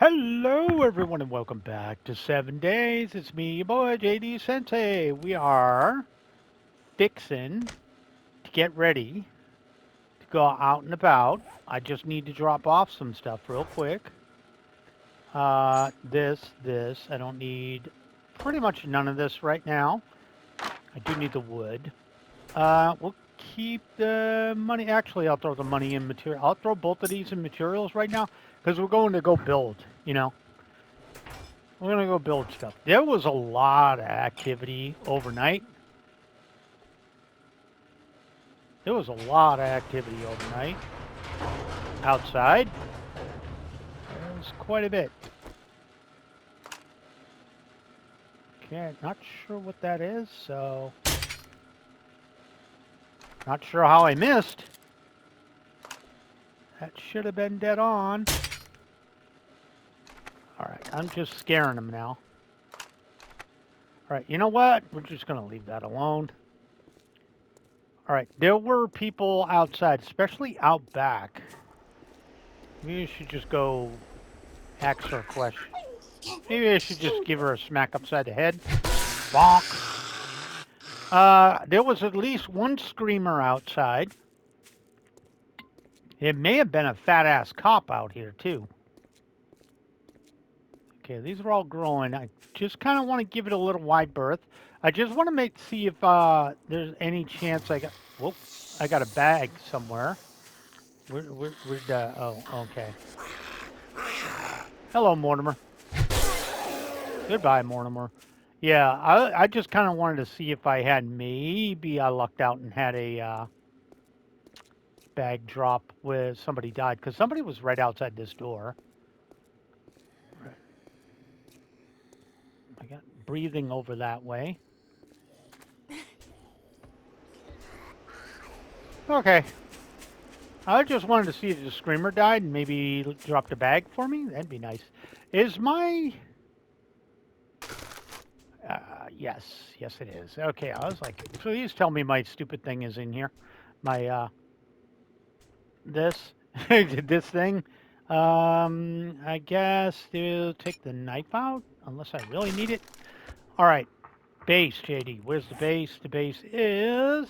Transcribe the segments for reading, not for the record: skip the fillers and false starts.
Hello, everyone, and welcome back to 7 Days. It's me, your boy, JD Sensei. We are fixing to get ready to go out and about. I just need to drop off some stuff real quick. This. I don't need pretty much none of this right now. I do need the wood. We'll keep the money. Actually, I'll throw the money in material. I'll throw both of these in materials right now because we're going to go build, you know. We're gonna go build stuff. There was a lot of activity overnight. There was a lot of activity overnight outside. There was quite a bit. Okay, not sure what that is, so not sure how I missed. That should have been dead on. All right, I'm just scaring them now. All right, you know what? We're just gonna leave that alone. All right, there were people outside, especially out back. Maybe you should just go ask her a question. Maybe I should just give her a smack upside the head. Bonk. There was at least one screamer outside. It may have been a fat ass cop out here too. Okay, these are all growing. I just kind of want to give it a little wide berth. I just want to see if there's any chance I got. Whoop! I got a bag somewhere. Where'd oh, okay. Hello, Mortimer. Goodbye, Mortimer. Yeah, I just kind of wanted to see if I had maybe I lucked out and had a bag drop where somebody died because somebody was right outside this door. I got breathing over that way. Okay. I just wanted to see if the screamer died and maybe dropped a bag for me. That'd be nice. Is my yes it is. Okay, I was like, please tell me my stupid thing is in here. My this this thing. I guess to take the knife out unless I really need it. All right, base, JD. Where's the base? The base is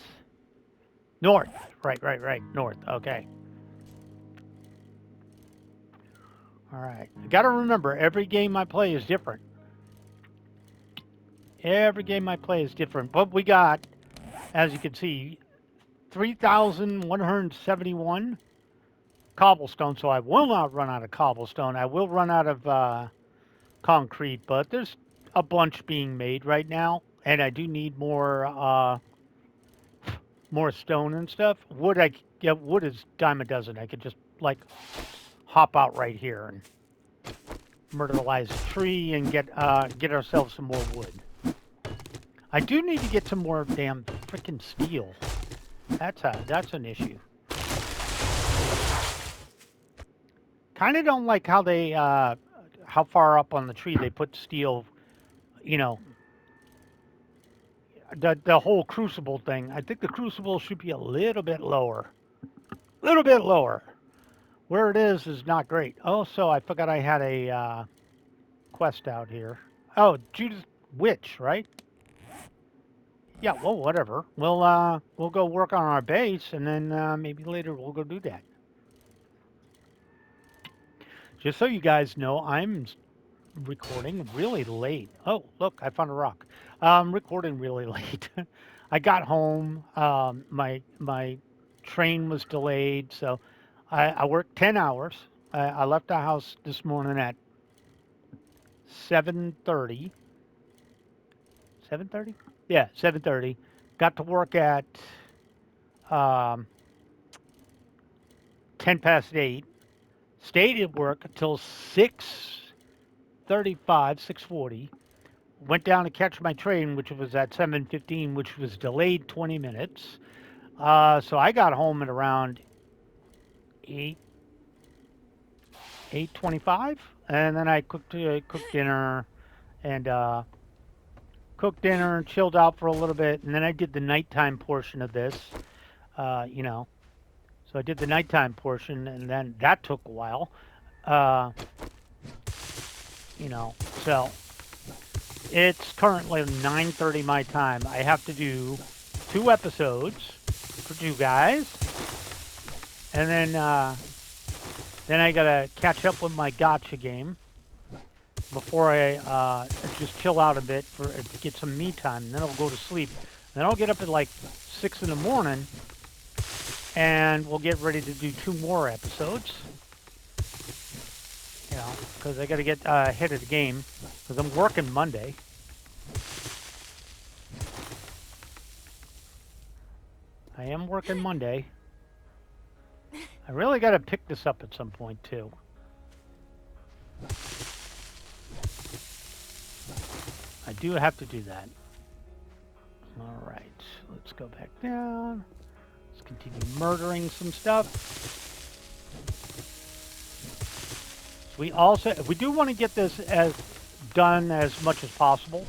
north. Right. North. Okay. All right. I got to remember, every game I play is different. Every game I play is different. But we got, as you can see, 3,171 cobblestone. So I will not run out of cobblestone. I will run out of concrete, but there's a bunch being made right now, and I do need more stone and stuff. Wood, wood is dime a dozen. I could just like hop out right here and myrtleize a tree and get ourselves some more wood. I do need to get some more damn freaking steel. That's an issue. Kind of don't like how they how far up on the tree they put steel. You know, the whole crucible thing. I think the crucible should be a little bit lower. A little bit lower. Where it is not great. Also, I forgot I had a quest out here. Oh, Judith Witch, right? Yeah, well, whatever. We'll go work on our base, and then maybe later we'll go do that. Just so you guys know, I'm recording really late. Oh, look, I found a rock. I'm recording really late. I got home. My train was delayed, so I worked 10 hours. I left the house this morning at 7:30. 7:30? Yeah, 7:30. Got to work at um, 8:10. Stayed at work until 6:35, 6:40. Went down to catch my train, which was at 7:15, which was delayed 20 minutes. So I got home at around 8 8:25, and then I cooked dinner and chilled out for a little bit, and then I did the nighttime portion of this. You know, so I did the nighttime portion, and then that took a while. Uh, You know, so it's currently 9:30 my time. I have to do 2 episodes for you guys, and then I gotta catch up with my gotcha game before I just chill out a bit for get some me time. And then I'll go to sleep. Then I'll get up at like 6 in the morning, and we'll get ready to do 2 more episodes. You know, because I got to get ahead of the game because I'm working Monday. I am working Monday. I really got to pick this up at some point too. I do have to do that. All right, let's go back down. Let's continue murdering some stuff. So we do want to get this as done as much as possible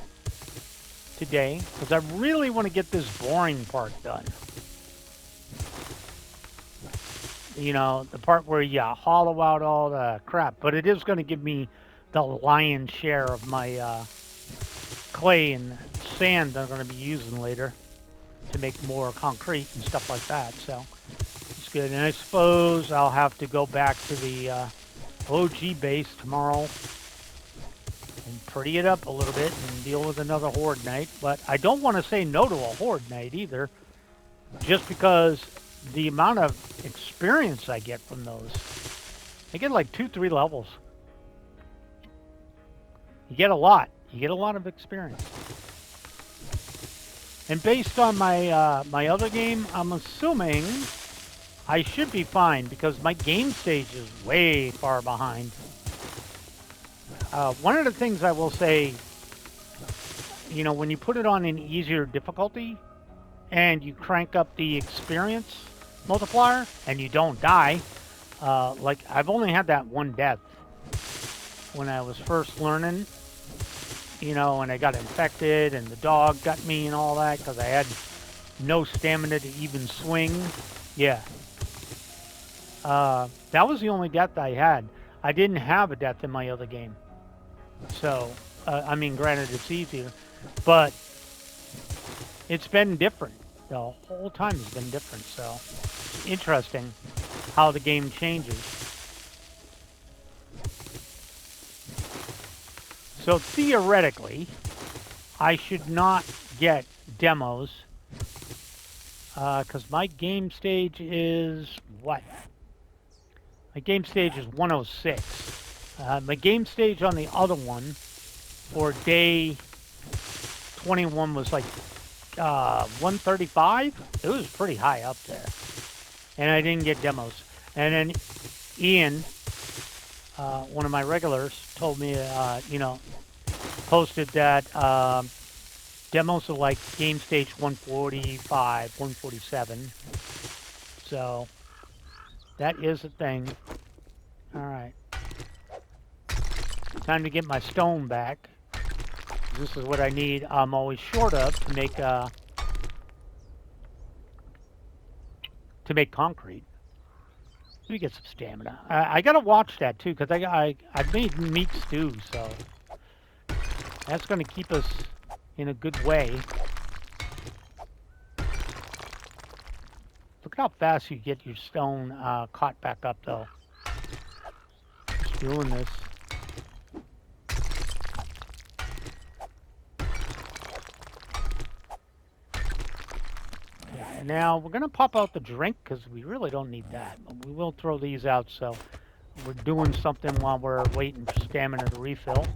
today, because I really want to get this boring part done. You know, the part where you hollow out all the crap, but it is going to give me the lion's share of my clay and sand that I'm going to be using later to make more concrete and stuff like that. So it's good. And I suppose I'll have to go back to the OG base tomorrow and pretty it up a little bit and deal with another horde night. But I don't want to say no to a horde night either, just because the amount of experience I get from those. I get like 2-3 levels. You get a lot. You get a lot of experience. And based on my my other game, I'm assuming I should be fine because my game stage is way far behind. One of the things I will say, you know, when you put it on an easier difficulty and you crank up the experience multiplier and you don't die, like I've only had that one death when I was first learning, you know, and I got infected and the dog got me and all that because I had no stamina to even swing. Yeah. That was the only death I had. I didn't have a death in my other game. So, I mean, granted, it's easier, but it's been different. The whole time has been different, so it's interesting how the game changes. So theoretically, I should not get demos because my game stage is what? My game stage is 106. My game stage on the other one for day 21 was like 135. It was pretty high up there. And I didn't get demos. And then Ian, one of my regulars, told me, you know, posted that demos are like game stage 145, 147. So that is a thing. All right. Time to get my stone back. This is what I need. I'm always short of to make concrete. Let me get some stamina. I gotta watch that too, because I made meat stew, so that's gonna keep us in a good way. Look how fast you get your stone caught back up, though. Just doing this. Okay, now we're gonna pop out the drink because we really don't need that. But we will throw these out, so we're doing something while we're waiting for stamina to refill.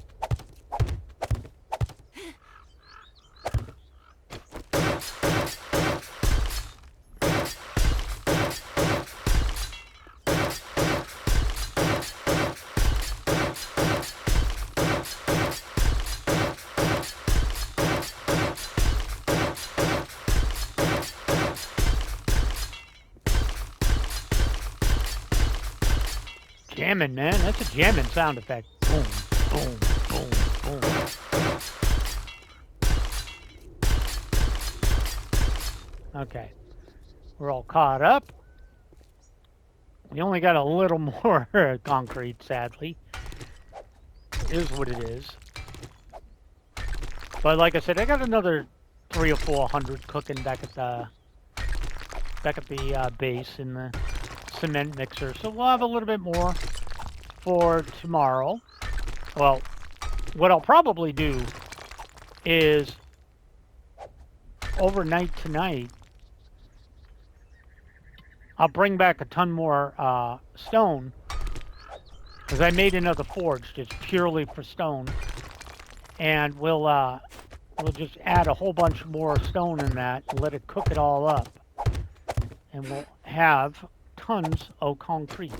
Jamming, man. That's a jamming sound effect. Boom, boom, boom, boom. Okay. We're all caught up. We only got a little more concrete, sadly. is what it is. But like I said, I got another 300 or 400 cooking back at the base in the cement mixer. So we'll have a little bit more for tomorrow. Well, what I'll probably do is overnight tonight, I'll bring back a ton more stone, because I made another forge just purely for stone, and we'll just add a whole bunch more stone in that and let it cook it all up, and we'll have tons of concrete.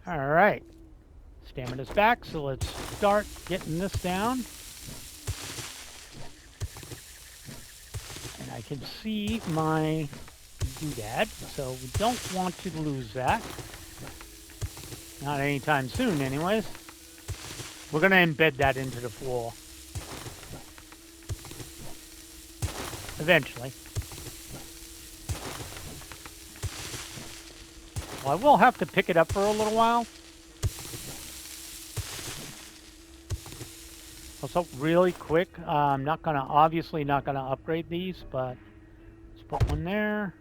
All right, stamina's back, so let's start getting this down. And I can see my doodad, so we don't want to lose that. Not anytime soon, anyways. We're going to embed that into the floor. Eventually. Well, I will have to pick it up for a little while. Also, really quick, I'm obviously not gonna upgrade these, but let's put one there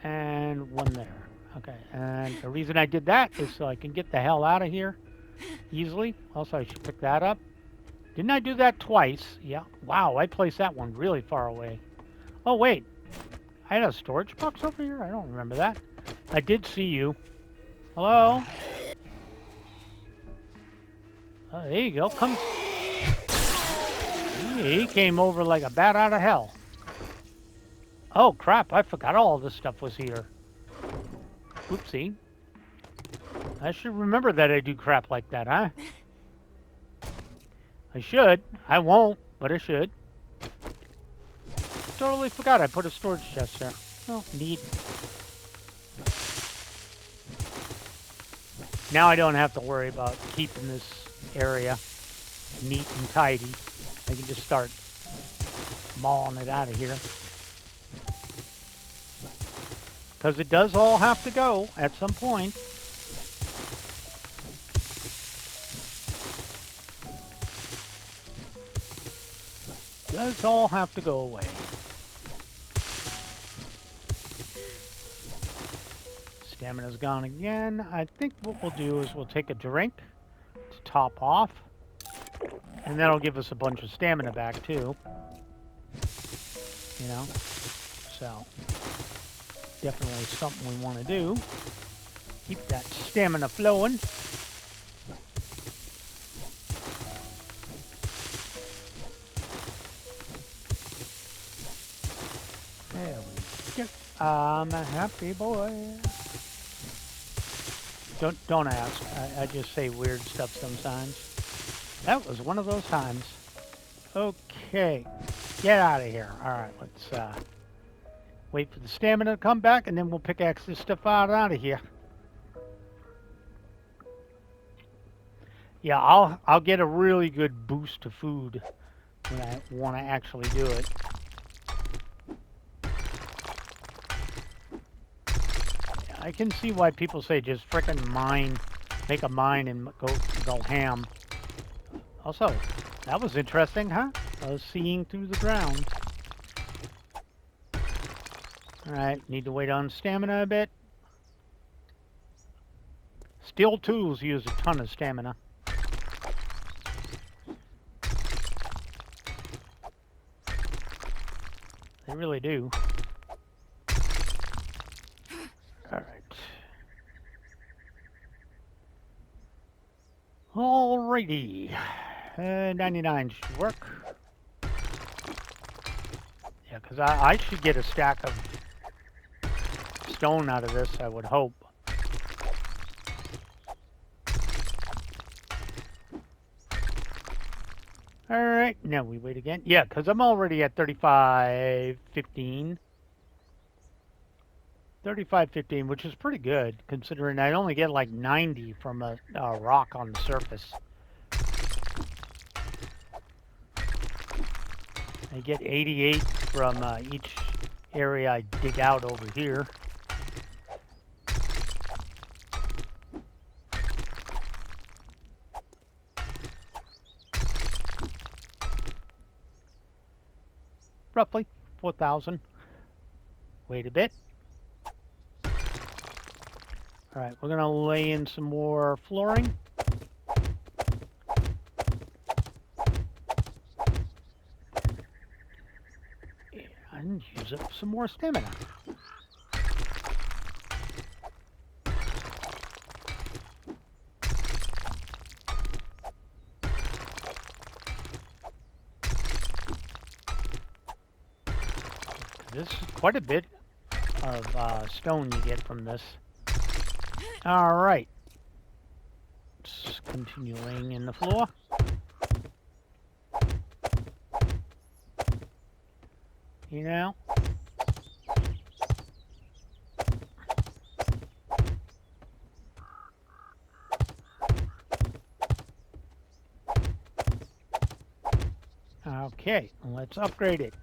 and one there. Okay, and the reason I did that is so I can get the hell out of here easily. Also, I should pick that up. Didn't I do that twice? Yeah. Wow, I placed that one really far away. Oh, wait. I had a storage box over here? I don't remember that. I did see you. Hello? Oh, there you go. Come. He came over like a bat out of hell. Oh, crap. I forgot all this stuff was here. Oopsie. I should remember that I do crap like that, huh? I should. I won't, but I should. Totally forgot I put a storage chest there. Oh, neat. Now I don't have to worry about keeping this area neat and tidy. I can just start mauling it out of here. Because it does all have to go at some point. Does all have to go away. Stamina's gone again. I think what we'll do is we'll take a drink to top off. And that'll give us a bunch of stamina back too. You know? So, definitely something we want to do. Keep that stamina flowing. There we go. I'm a happy boy. Don't ask. I just say weird stuff sometimes. That was one of those times. Okay. Get out of here. Alright, let's wait for the stamina to come back, and then we'll pickaxe this stuff out of here. Yeah, I'll get a really good boost to food when I want to actually do it. I can see why people say just frickin' mine, make a mine and go ham. Also, that was interesting, huh? I was seeing through the ground. Alright, need to wait on stamina a bit. Steel tools use a ton of stamina. They really do. Alright. Alrighty. 99 should work. Yeah, because I should get a stack of stone out of this, I would hope. Alright, now we wait again. Yeah, because I'm already at 35.15. 35.15, which is pretty good, considering I only get like 90 from a rock on the surface. I get 88 from each area I dig out over here. Roughly 4,000. Wait a bit. All right, we're going to lay in some more flooring. And use up some more stamina. This is quite a bit of stone you get from this. All right. Let's continue laying in the floor. You know. Okay, let's upgrade it.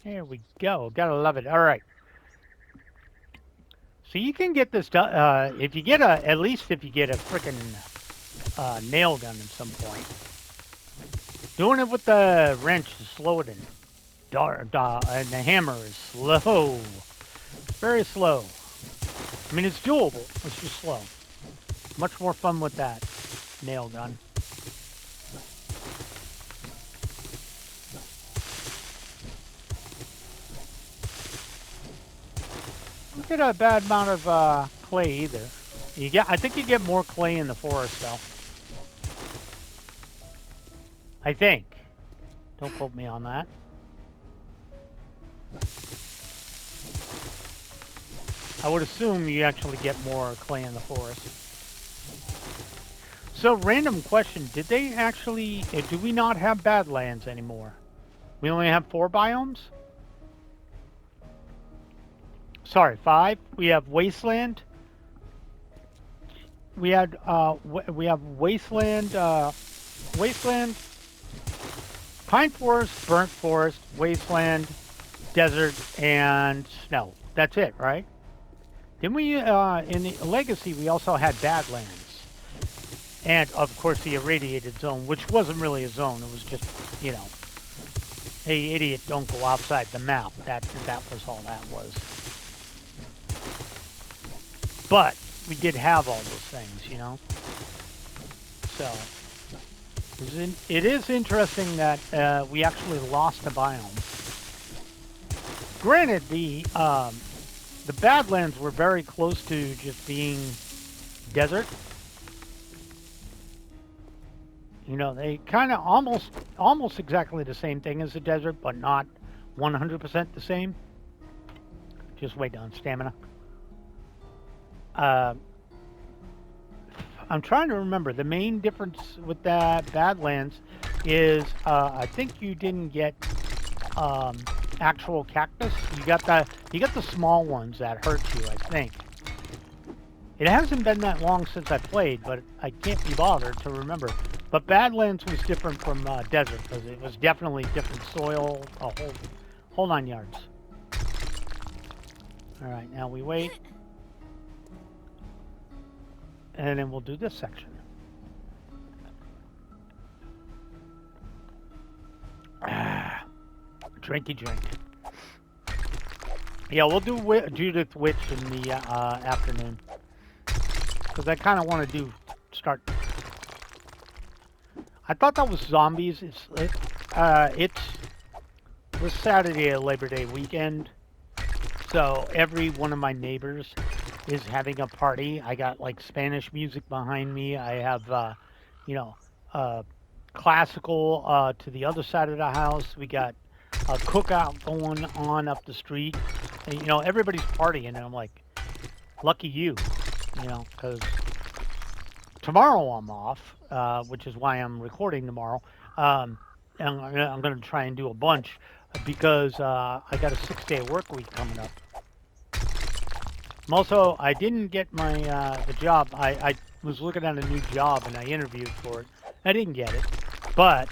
There we go. Gotta love it. All right. So you can get this done if you get at least if you get a frickin' nail gun at some point. Doing it with the wrench is slower than and the hammer is slow. Very slow. I mean, it's doable. It's just slow. Much more fun with that nail gun. You get a bad amount of clay either. I think you get more clay in the forest though. I think. Don't quote me on that. I would assume you actually get more clay in the forest. So, random question. Did they actually... do we not have Badlands anymore? We only have 4 biomes? Sorry, 5. We have Wasteland. We have Wasteland... Wasteland... Pine Forest, Burnt Forest, Wasteland, Desert, and Snow. That's it, right? Then we, in the Legacy, we also had Badlands. And, of course, the Irradiated Zone, which wasn't really a zone. It was just, you know, hey, idiot, don't go outside the map. That was all that was. But we did have all those things, you know? So, it is interesting that we actually lost a biome. Granted, the Badlands were very close to just being desert. You know, they kind of almost exactly the same thing as the desert, but not 100% the same. Just wait on stamina. I'm trying to remember. The main difference with the Badlands is I think you didn't get actual cactus. You got the small ones that hurt you, I think. It hasn't been that long since I played, but I can't be bothered to remember. But Badlands was different from Desert, because it was definitely different soil, a whole 9 yards. Alright, now we wait. And then we'll do this section. Drinky drink. Yeah, we'll do Judith Witch in the afternoon. Because I kind of want to start... I thought that was zombies. It's this Saturday, Labor Day weekend. So every one of my neighbors is having a party. I got like Spanish music behind me. I have, you know, uh, classical to the other side of the house. We got a cookout going on up the street. And, everybody's partying, and I'm like, lucky you, because tomorrow I'm off, which is why I'm recording tomorrow. Um, and I'm going to try and do a bunch because I got a 6-day work week coming up. Also, I didn't get my the job. I was looking at a new job and I interviewed for it. I didn't get it, but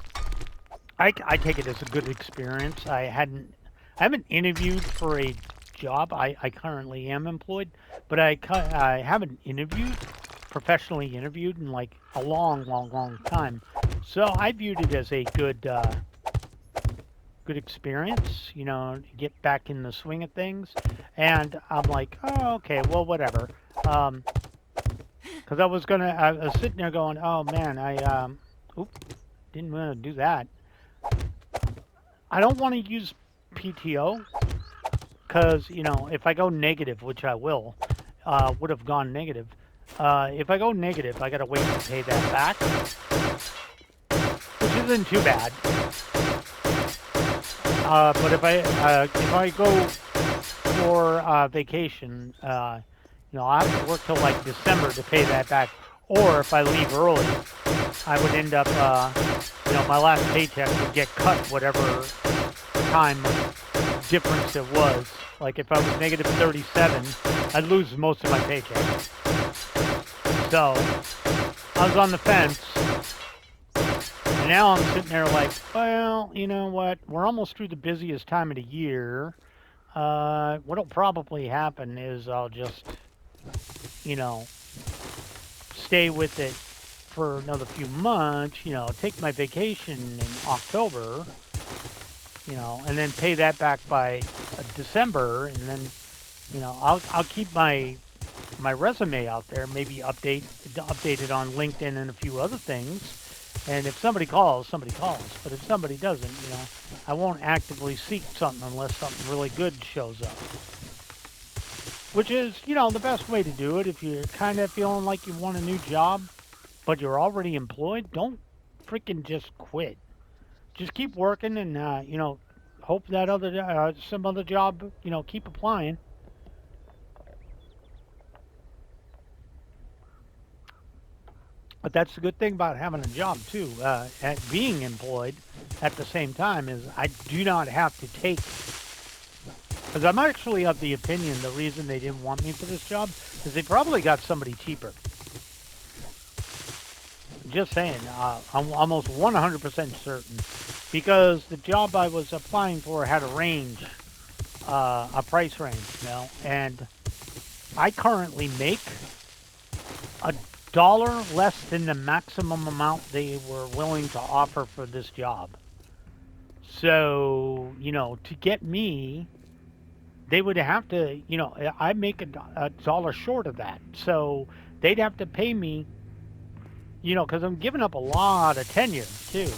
I take it as a good experience. I haven't interviewed for a job. I currently am employed, but I haven't interviewed professionally interviewed in like a long, long, long time. So I viewed it as a good experience, to get back in the swing of things. And I'm like, oh, okay, well, whatever. Because I was sitting there going, oh man, oop, didn't want to do that. I don't want to use PTO because, if I go negative, which I will, would have gone negative. If I go negative, I got to wait to pay that back, which isn't too bad. But if I go for vacation, I have to work till like December to pay that back. Or if I leave early, I would end up, my last paycheck would get cut whatever time difference it was. Like if I was negative 37, I'd lose most of my paycheck. So I was on the fence. And now I'm sitting there like, well, you know what? We're almost through the busiest time of the year. What'll probably happen is I'll just, stay with it for another few months, take my vacation in October, and then pay that back by December, and then, I'll keep my resume out there, maybe update it on LinkedIn and a few other things. And if somebody calls, somebody calls. But if somebody doesn't, I won't actively seek something unless something really good shows up. Which is, the best way to do it. If you're kind of feeling like you want a new job, but you're already employed, don't freaking just quit. Just keep working and, hope that some other job, keep applying. But that's the good thing about having a job too, and being employed at the same time is I do not have to take. Because I'm actually of the opinion the reason they didn't want me for this job is they probably got somebody cheaper. Just saying, I'm almost 100% certain because the job I was applying for had a range, a price range, and I currently make $1 less than the maximum amount they were willing to offer for this job. So, to get me, they would have to, I make a dollar short of that. So they'd have to pay me, because I'm giving up a lot of tenure too.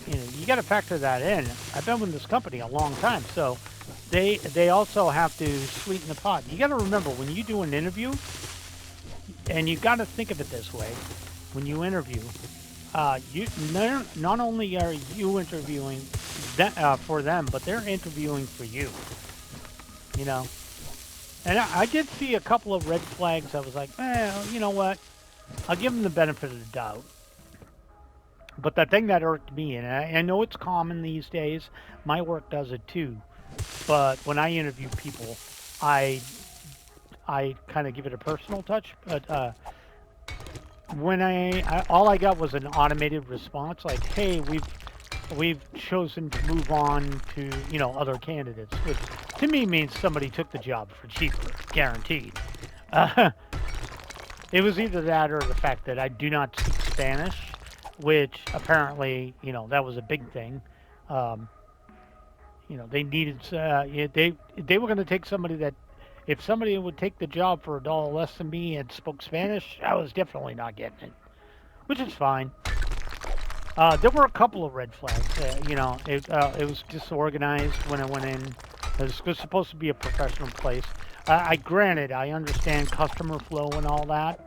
You got to factor that in. I've been with this company a long time, so they also have to sweeten the pot. You got to remember when you do an interview. And you got to think of it this way: when you interview, you not only are you interviewing for them, but they're interviewing for you. And I did see a couple of red flags. I was like, well, you know what? I'll give them the benefit of the doubt. But the thing that irked me, and I know it's common these days, my work does it too. But when I interview people, I kind of give it a personal touch, but when all I got was an automated response like, "Hey, we've chosen to move on to other candidates," which to me means somebody took the job for cheaper, guaranteed. Uh, it was either that or the fact that I do not speak Spanish, which apparently that was a big thing. Um, they needed they were going to take somebody that. If somebody would take the job for $1 less than me and spoke Spanish, I was definitely not getting it, which is fine. There were a couple of red flags. It was disorganized when I went in. It was supposed to be a professional place. Granted, I understand customer flow and all that,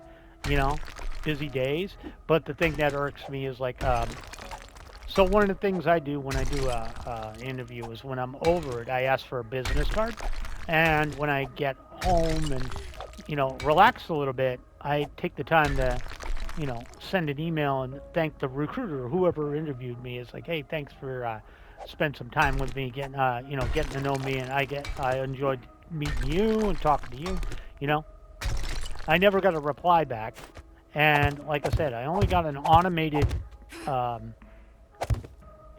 you know, busy days. But the thing that irks me is like, so one of the things I do when I do a interview is when I'm over it, I ask for a business card, and when I get home and relax a little bit, I take the time to send an email and thank the recruiter, whoever interviewed me. Is like, hey, thanks for spend some time with me, getting getting to know me, and I enjoyed meeting you and talking to you. You know, I never got a reply back, and like I said, I only got um,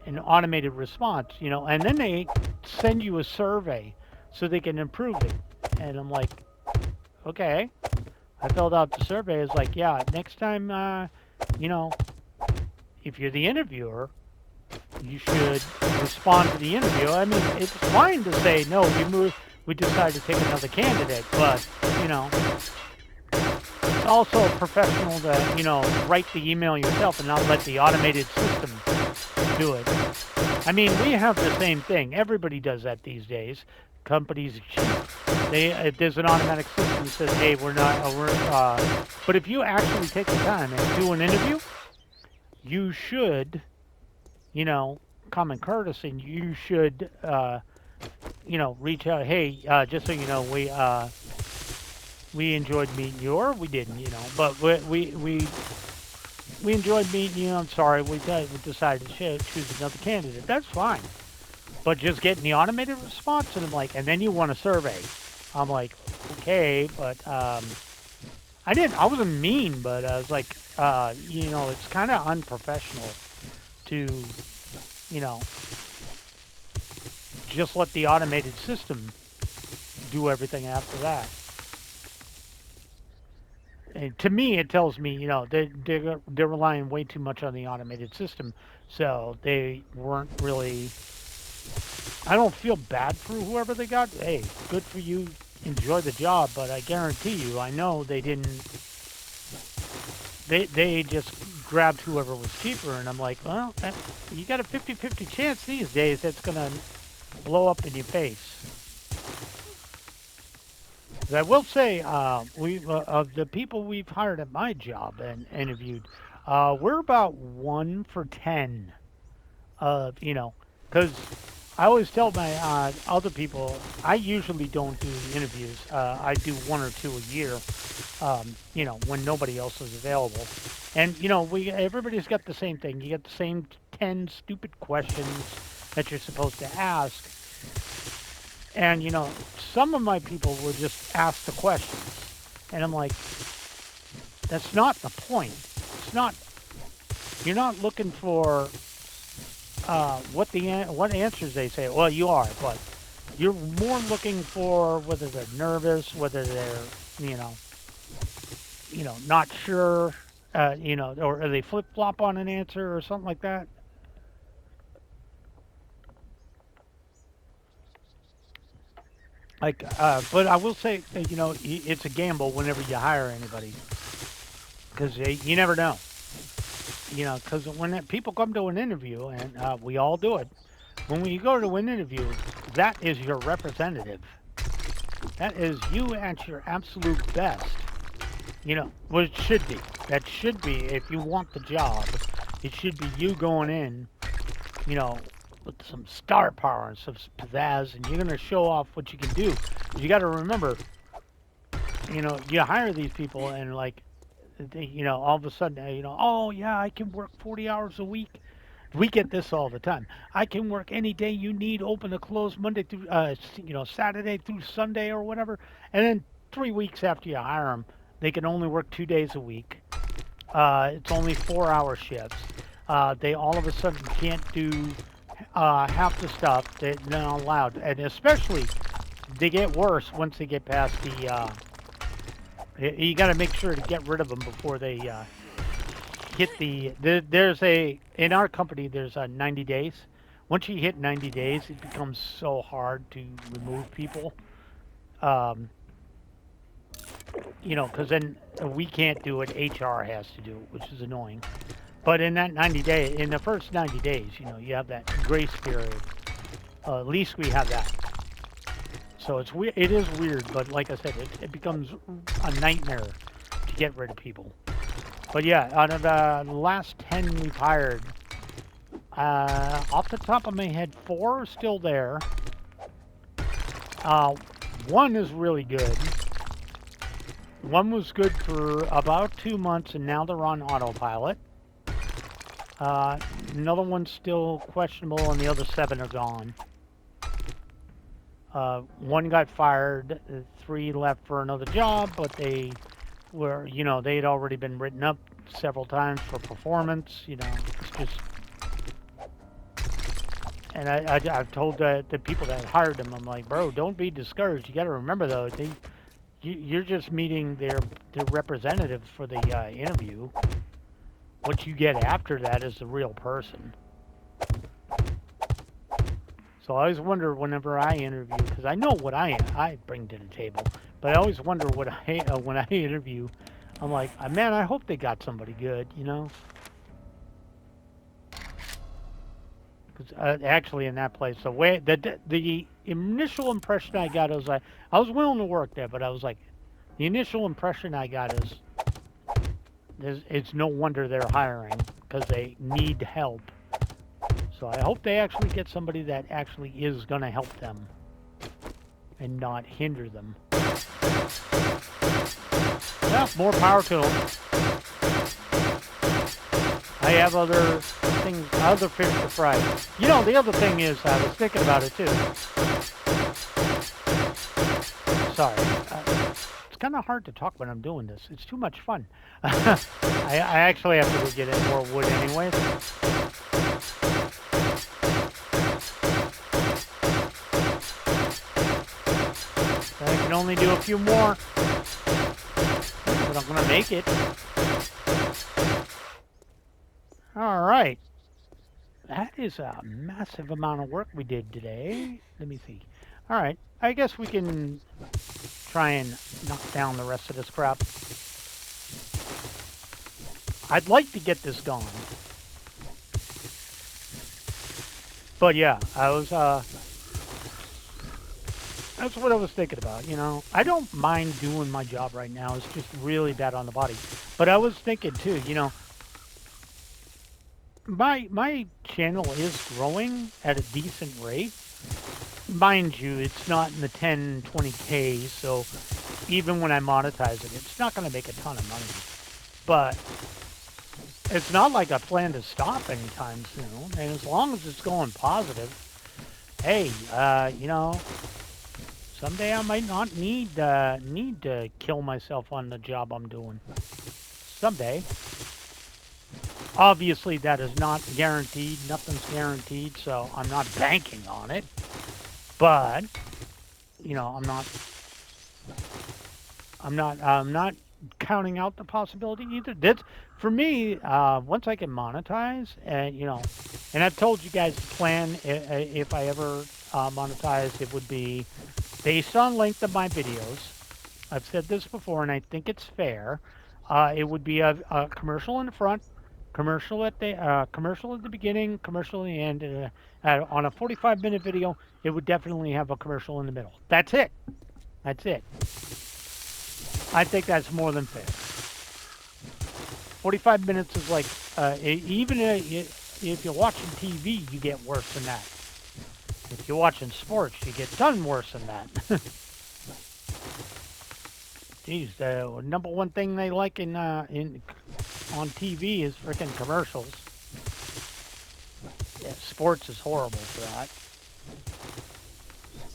an automated response. And then they send you a survey so they can improve it, and I'm like, okay. I filled out the survey. It's like, yeah, next time, you know, if you're the interviewer, you should respond to the interview. I mean, it's fine to say no. We decided to take another candidate, but you know, it's also professional to write the email yourself and not let the automated system do it. I mean, we have the same thing. Everybody does that these days. Companies, if there's an automatic system that says, "Hey, we're not," but if you actually take the time and do an interview, you should, you know, common courtesy, you should, reach out. Hey, just so you know, we enjoyed meeting you, or we didn't, but we enjoyed meeting you. I'm sorry, we decided to choose another candidate. That's fine. But just getting the automated response, and I'm like, and then you want a survey. I'm like, okay, but I wasn't mean, but I was like, it's kind of unprofessional to, you know, just let the automated system do everything after that. And to me, it tells me, they're relying way too much on the automated system, so they weren't really. I don't feel bad for whoever they got. Hey, good for you. Enjoy the job, but I guarantee you, I know they didn't. They just grabbed whoever was cheaper, and I'm like, well, you got a 50-50 chance these days that's gonna blow up in your face. I will say, we of the people we've hired at my job and interviewed, we're about 1 for 10 of because I always tell my other people I usually don't do interviews. I do one or two a year, when nobody else is available. And we everybody's got the same thing. You get the same 10 stupid questions that you're supposed to ask. And some of my people will just ask the questions, and I'm like, that's not the point. It's not. You're not looking for what answers they say. Well, you are, but you're more looking for whether they're nervous, whether they're you know not sure, or they flip flop on an answer or something like that. But I will say, it's a gamble whenever you hire anybody because you never know. Because when people come to an interview, and we all do it, when we go to an interview, that is your representative. That is you at your absolute best. Well, it should be. That should be, if you want the job, it should be you going in, you know, with some star power and some pizzazz, and you're going to show off what you can do. But you got to remember, you hire these people, and like, all of a sudden, oh yeah, I can work 40 hours a week. We get this all the time. I can work any day you need, open to close, Monday through, Saturday through Sunday or whatever. And then 3 weeks after you hire them, they can only work 2 days a week. It's only 4-hour shifts. They all of a sudden can't do half the stuff that they're not allowed. And especially, they get worse once they get past the. You got to make sure to get rid of them before they hit there's in our company there's 90 days. Once you hit 90 days, it becomes so hard to remove people. Um, because then we can't do it. HR has to do it, which is annoying. But in that 90 day, in the first 90 days, you have that grace period. At least we have that. So it is weird, but like I said, it becomes a nightmare to get rid of people. But yeah, out of the last 10 we've hired, off the top of my head, 4 are still there. Uh, one is really good. One was good for about 2 months, and now they're on autopilot. Uh, Another one's still questionable, and the other 7 are gone. One got fired, 3 left for another job, but they were, they had already been written up several times for performance. It's just, and I've told the people that hired them, I'm like, bro, don't be discouraged. You got to remember though, you're just meeting their representatives for the interview. What you get after that is the real person. So I always wonder whenever I interview, because I know what I bring to the table, but I always wonder what when I interview, I'm like, man, I hope they got somebody good, Because actually, in that place, the initial impression I got was I was willing to work there, but I was like, the initial impression I got is it's no wonder they're hiring because they need help. So I hope they actually get somebody that actually is going to help them and not hinder them. Yeah, more power to them. I have other things, other fish to fry. The other thing is, I was thinking about it too. Sorry. It's kind of hard to talk when I'm doing this. It's too much fun. I actually have to go get in more wood anyways. I can only do a few more, but I'm going to make it. All right. That is a massive amount of work we did today. Let me see. All right. I guess we can try and knock down the rest of this crap. I'd like to get this gone. But yeah, that's what I was thinking about, I don't mind doing my job right now. It's just really bad on the body. But I was thinking too, my channel is growing at a decent rate. Mind you, it's not in the 10, 20K, so even when I monetize it, it's not going to make a ton of money. But it's not like I plan to stop anytime soon. And as long as it's going positive, hey, someday I might not need to kill myself on the job I'm doing. Someday. Obviously, that is not guaranteed. Nothing's guaranteed, so I'm not banking on it. But I'm not counting out the possibility either. That's for me. Once I can monetize, and and I've told you guys the plan. If I ever monetize, it would be based on length of my videos. I've said this before, and I think it's fair. It would be a commercial in the front, commercial at the beginning, commercial at the end. On a 45-minute video, it would definitely have a commercial in the middle. That's it. That's it. I think that's more than fair. 45 minutes is like, even if you're watching TV, you get worse than that. If you're watching sports, you get done worse than that. Geez, the number one thing they like on TV is freaking commercials. Yeah, sports is horrible for that.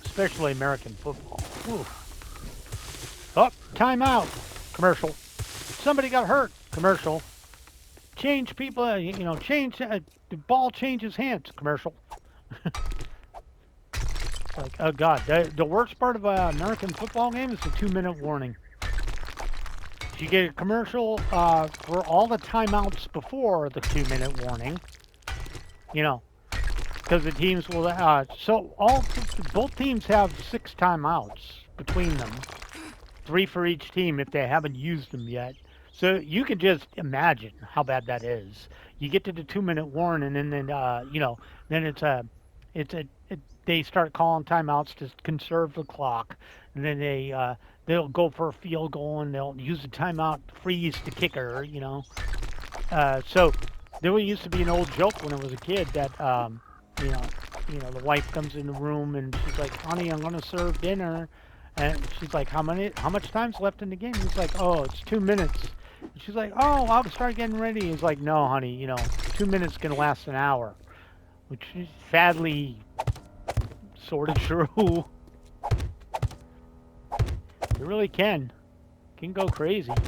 Especially American football. Whew. Oh, timeout. Commercial. Somebody got hurt. Commercial. Change people, change, the ball changes hands. Commercial. Like, oh God, the worst part of an American football game is the 2-minute warning. You get a commercial for all the timeouts before the 2-minute warning. Because the teams will. Both teams have 6 timeouts between them, 3 for each team if they haven't used them yet. So you can just imagine how bad that is. You get to the 2-minute warning, and then then they start calling timeouts to conserve the clock, and then they'll go for a field goal and they'll use the timeout to freeze the kicker. So there used to be an old joke when I was a kid that you know the wife comes in the room and she's like, "Honey, I'm gonna serve dinner," and she's like, How much time's left in the game?" He's like, "Oh, it's 2 minutes." And she's like, "Oh, I'll start getting ready." He's like, "No, honey, 2 minutes can last an hour," which is sadly sort of true. It really can go crazy. All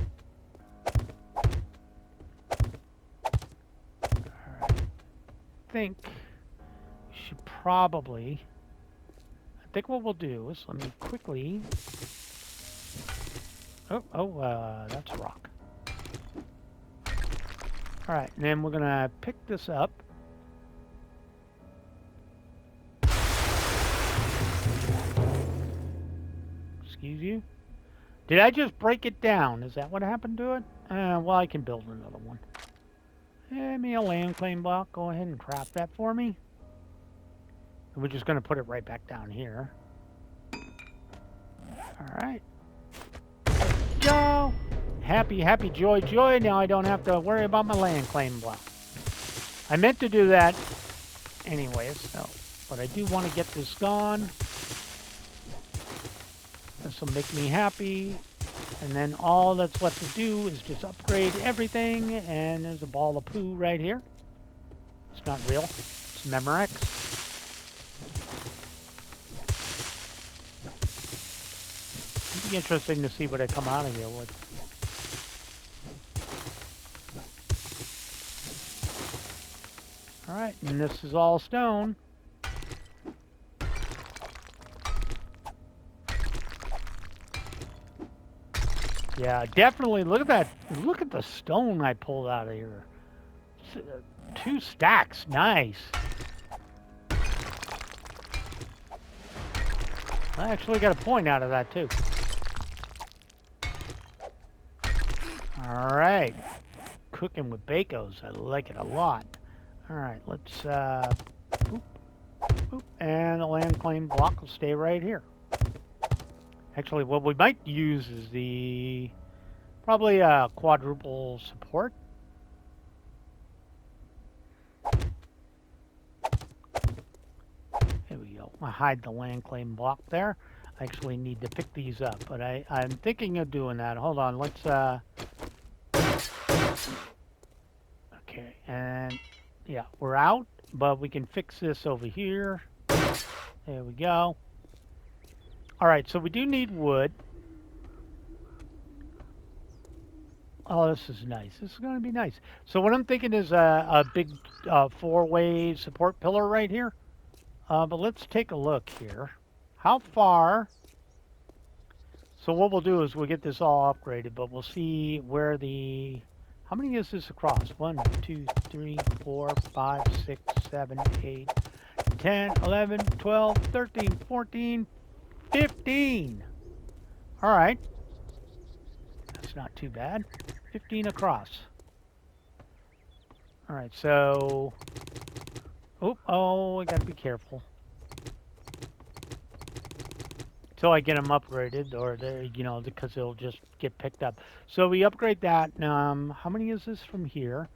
right. I think we should probably. I think what we'll do is let me quickly. That's a rock. All right, and then we're gonna pick this up. Excuse you. Did I just break it down? Is that what happened to it? Well, I can build another one. Give me a land claim block. Go ahead and craft that for me. And we're just gonna put it right back down here. All right. Go. Happy, happy, joy, joy. Now I don't have to worry about my land claim block. I meant to do that anyways, so, but I do want to get this gone. This will make me happy. And then all that's left to do is just upgrade everything. And there's a ball of poo right here. It's not real. It's Memorex. It'd be interesting to see what I come out of here with. Alright, and this is all stone. Yeah, definitely. Look at that. Look at the stone I pulled out of here. 2 stacks. Nice. I actually got a point out of that, too. All right. Cooking with Bacos. I like it a lot. All right, let's boop, boop, and the land claim block will stay right here. Actually, what we might use is probably quadruple support. There we go. I'll hide the land claim block there. I actually need to pick these up, but I'm thinking of doing that. Hold on, let's okay, and yeah, we're out, but we can fix this over here. There we go. All right, so we do need wood. Oh, this is nice. This is going to be nice. So what I'm thinking is a big 4-way support pillar right here. But let's take a look here. How far? So what we'll do is we'll get this all upgraded, but we'll see where how many is this across? 1, 2, 3, 4, 5, 6, 7, 8, 10, 11, 12, 13, 14, 15. All right. That's not too bad. 15 across. All right, so... Oh, I gotta be careful. Till I get them upgraded, or because they'll just get picked up. So we upgrade that. How many is this from here?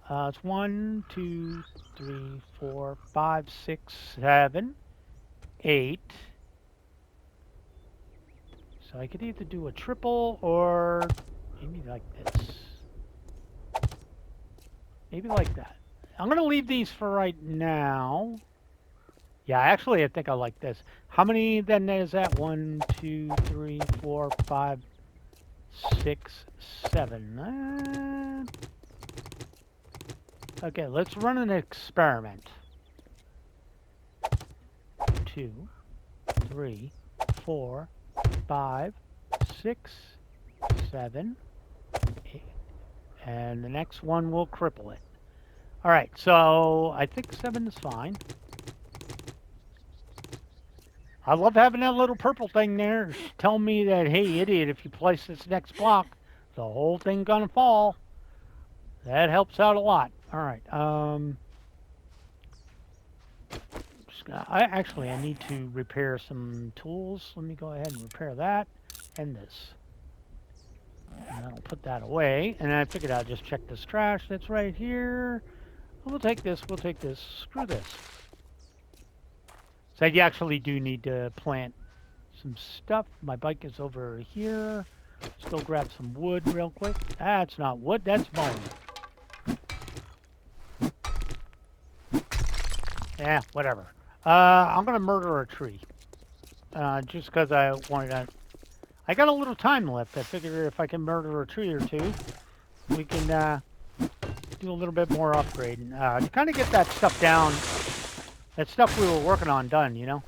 It's 1, 2, 3, 4, 5, 6, 7, 8. So I could either do a triple or maybe like this. Maybe like that. I'm going to leave these for right now. Yeah, actually, I think I like this. How many then is that? 1, 2, 3, 4, 5, 6, 7. Okay, let's run an experiment. 2, 3, 4, 5, 6, 7, 8. And the next one will cripple it. All right, so I think 7 is fine. I love having that little purple thing there. Tell me that, hey, idiot, if you place this next block, the whole thing gonna fall. That helps out a lot. All right. Just I need to repair some tools. Let me go ahead and repair that and this. And then I'll put that away. And I figured I'd just check this trash that's right here. We'll take this. We'll take this. Screw this. So I actually do need to plant some stuff. My bike is over here. Let's go grab some wood real quick. That's not wood. That's bone. Yeah, whatever. I'm going to murder a tree. Just because I wanted to... I got a little time left. I figured if I can murder a tree or two, we can do a little bit more upgrading. To kind of get that stuff down, that stuff we were working on done, you know?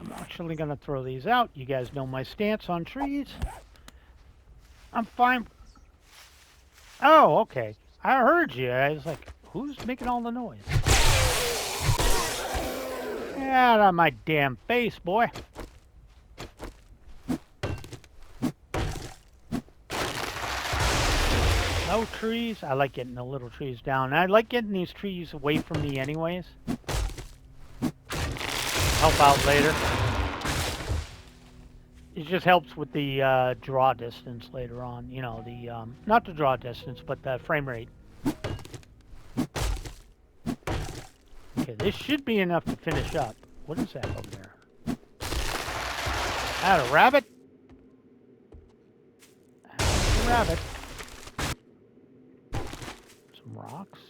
I'm actually going to throw these out. You guys know my stance on trees. I'm fine. Oh, okay. I heard you. I was like, who's making all the noise? Get out of my damn face, boy. No trees. I like getting the little trees down. I like getting these trees away from me anyways. Help out later. It just helps with the draw distance later on. You know, the not the draw distance, but the frame rate. Okay, this should be enough to finish up. What is that over there? That a rabbit? That's a rabbit. Some rocks.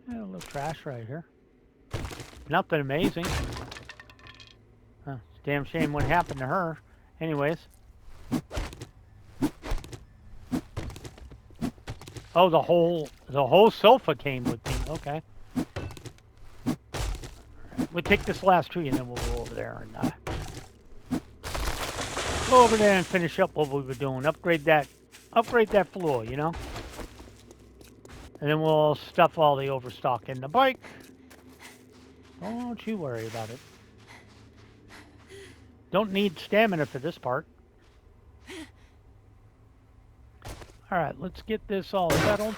Yeah, a little trash right here. Nothing amazing. Huh, it's a damn shame what happened to her. Anyways. Oh, the whole sofa came with me. Okay. We'll take this last tree and then we'll go over there and go over there and finish up what we were doing. Upgrade that floor, you know. And then we'll stuff all the overstock in the bike. Don't you worry about it. Don't need stamina for this part. All right, let's get this all settled.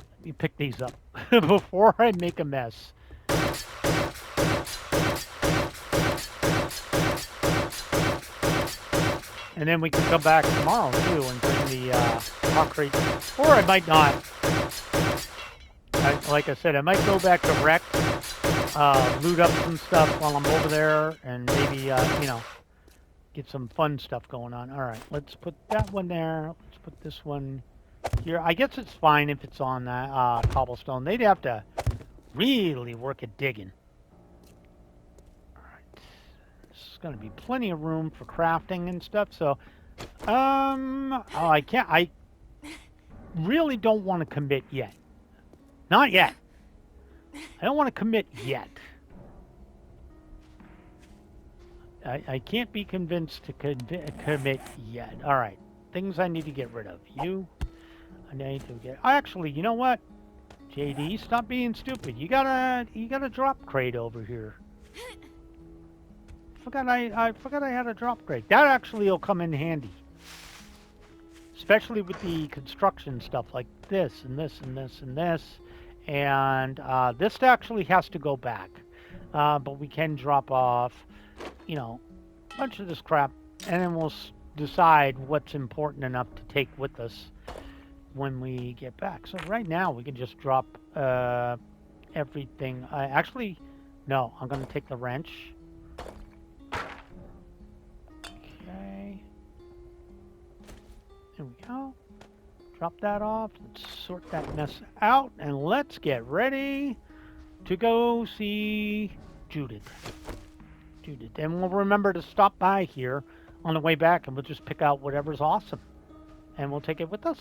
Let me pick these up before I make a mess. And then we can come back tomorrow, too, and bring the concrete. Or I might not. Like I said, I might go back to wreck, loot up some stuff while I'm over there, and maybe, you know, get some fun stuff going on. All right, let's put that one there. Let's put this one here. I guess it's fine if it's on that cobblestone. They'd have to really work at digging. All right. There's going to be plenty of room for crafting and stuff, so... oh, I really don't want to commit yet. Not yet. I don't want to commit yet. I can't be convinced to commit yet. All right. Things I need to get rid of. You. I need to get... Actually, you know what? JD, stop being stupid. You got a drop crate over here. I forgot I had a drop crate. That actually will come in handy. Especially with the construction stuff like this and this and this and this. And this actually has to go back. But we can drop off, you know, a bunch of this crap. And then we'll decide what's important enough to take with us when we get back. So right now we can just drop everything. Actually, no, I'm going to take the wrench. Okay. There we go. Drop that off. Let's sort that mess out. And let's get ready to go see Judith. And we'll remember to stop by here on the way back, and we'll just pick out whatever's awesome. And we'll take it with us.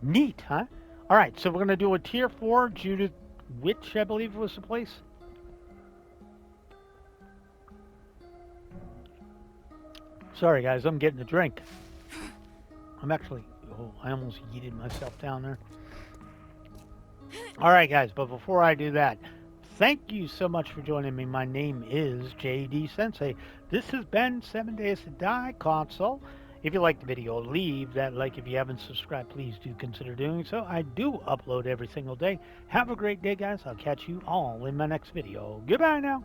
Neat, huh? All right, so we're going to do a tier 4 Judith Witch, I believe was the place. Sorry, guys, I'm getting a drink. I'm actually Oh, I almost yeeted myself down there. All right, guys, but before I do that, thank you so much for joining me. My name is JD Sensei. This has been 7 Days to Die console. If you liked the video, leave that like. If you haven't subscribed, please do consider doing so. I do upload every single day. Have a great day, guys. I'll catch you all in my next video. Goodbye now.